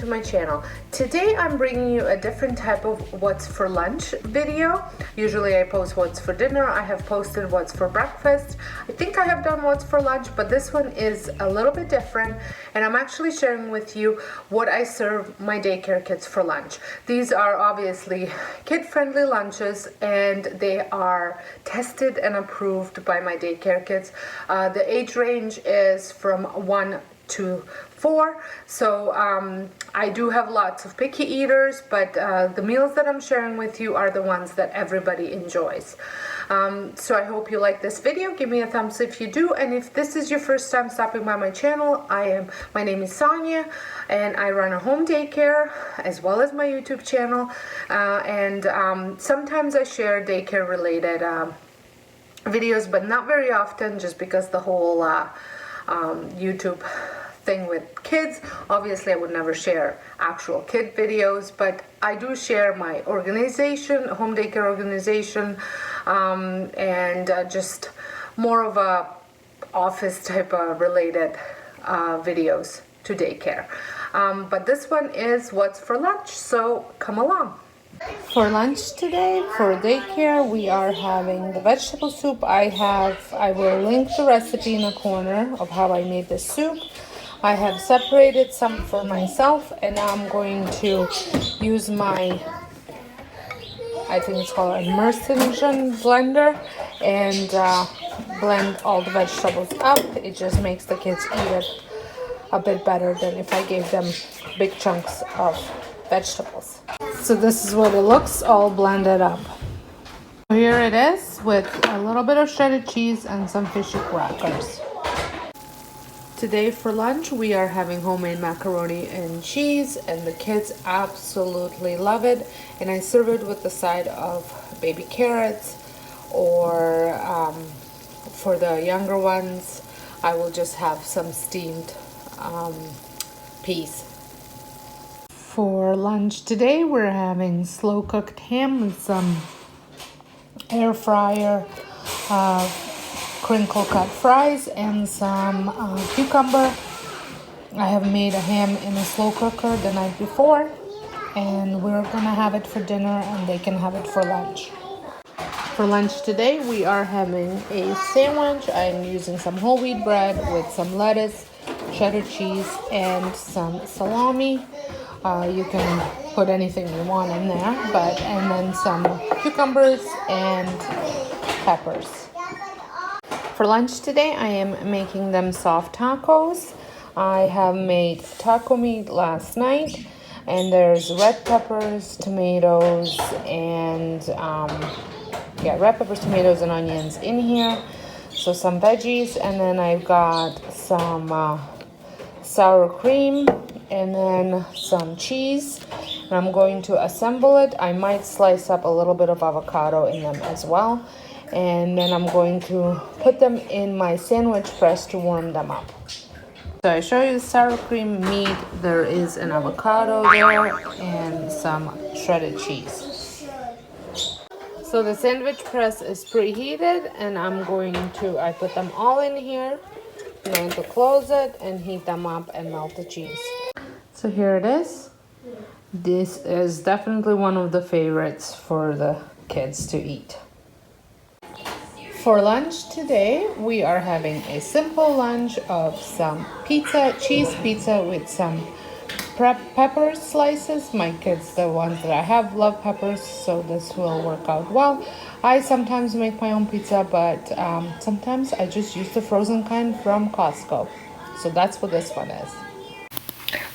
to my channel. Today I'm bringing you a different type of what's for lunch video. Usually I post what's for dinner. I have posted what's for breakfast. I think I have done what's for lunch, but this one is a little bit different, and I'm actually sharing with you what I serve my daycare kids for lunch. These are obviously kid-friendly lunches, and they are tested and approved by my daycare kids. The age range is from 1 to 4, so I do have lots of picky eaters, but the meals that I'm sharing with you are the ones that everybody enjoys. So I hope you like this video. Give me a thumbs if you do, and if this is your first time stopping by my channel, my name is Sonia, and I run a home daycare as well as my YouTube channel, and sometimes I share daycare related videos, but not very often, just because the whole YouTube thing with kids. Obviously I would never share actual kid videos, but I do share my organization, home daycare organization, and just more of a office type of related videos to daycare. But this one is what's for lunch, so come along. For lunch today, for daycare, we are having the vegetable soup. I will link the recipe in the corner of how I made the soup. I have separated some for myself, and now I'm going to use my, I think it's called an immersion blender, and blend all the vegetables up. It just makes the kids eat it a bit better than if I gave them big chunks of vegetables. So this is what it looks, all blended up. Here it is with a little bit of shredded cheese and some fishy crackers. Today for lunch we are having homemade macaroni and cheese, and the kids absolutely love it, and I serve it with the side of baby carrots, or for the younger ones I will just have some steamed peas. For lunch today, we're having slow cooked ham with some air fryer crinkle cut fries and some cucumber. I have made a ham in a slow cooker the night before, and we're gonna have it for dinner, and they can have it for lunch. For lunch today, we are having a sandwich. I'm using some whole wheat bread with some lettuce, cheddar cheese, and some salami. You can put anything you want in there, and then some cucumbers and peppers. For lunch today, I am making them soft tacos. I have made taco meat last night, and there's red peppers, tomatoes, and red peppers, tomatoes, and onions in here. So some veggies, and then I've got some sour cream, and then some cheese, and I'm going to assemble it. I might slice up a little bit of avocado in them as well, and then I'm going to put them in my sandwich press to warm them up. So I show you the sour cream meat. There is an avocado there and some shredded cheese. So the sandwich press is preheated, and I put them all in here. I'm going to close it and heat them up and melt the cheese. So here it is. This is definitely one of the favorites for the kids to eat. For lunch today, we are having a simple lunch of some pizza, cheese pizza with some pepper slices. My kids, the ones that I have, love peppers, so this will work out well. I sometimes make my own pizza, but sometimes I just use the frozen kind from Costco. So that's what this one is.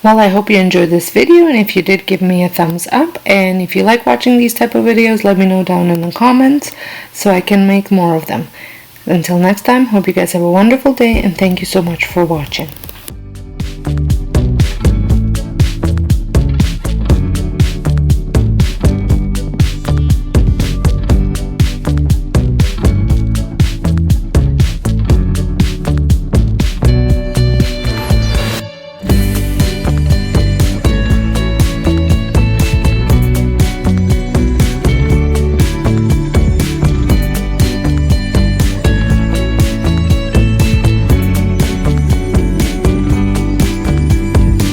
Well, I hope you enjoyed this video, and if you did, give me a thumbs up, and if you like watching these type of videos, let me know down in the comments so I can make more of them. Until next time, hope you guys have a wonderful day, and thank you so much for watching.